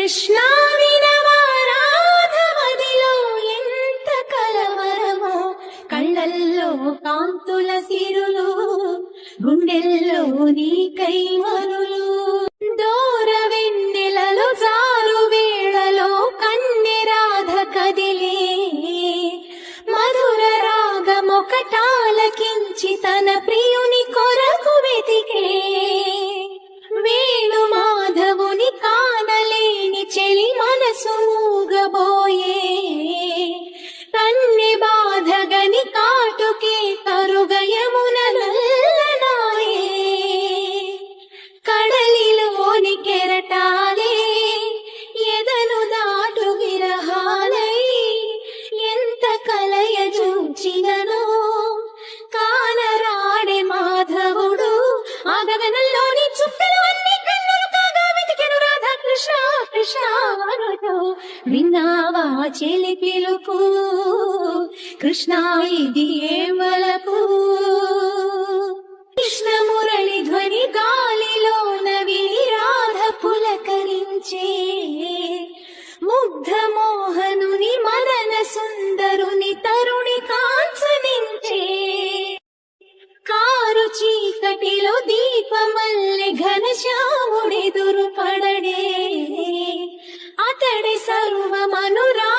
కృష్ణ వినవారాధమదిలో ఎంత కలవరమో, కళ్ళల్లో కాంతుల సిరులు, గుండెల్లో నీకై మరులు. దూర వెన్నెలలో జారు వేళలో కన్నె రాధ కదిలే, మధుర రాగమొకటాలకించి తన ప్రియుని కొరకు వెతికే. వేణు మాధవుని కానలేని చెలి మనసు మూగబోయే, కన్నె బాధగని కాటుకే తరుగయమున నల్లనాయే. కడలిలోని కెరటాలే ఎదను దాటు విరహాలై, ఎంత కలయ చూచిననో కానరాడే మాధవుడు. ఆ గగనంలోని చుక్కలు అన్ని కన్నులు కాగా వెతికెను రాధా కృష్ణ కృష్ణ అనుతో. విన్నావా చెలి పిలుపు, కృష్ణ ఇది ఏ వలపు. కృష్ణ మురళి ధ్వని గాలిలోన విని రాధ పులకరించే, ముగ్ధ మోహనుని మరణ సుందరుని తరుణి కాంచనించే. కారు చీకటిలో దీపమల్లె ఘనశ్యాముడెదురు పడడే, అతడి సర్వమనురా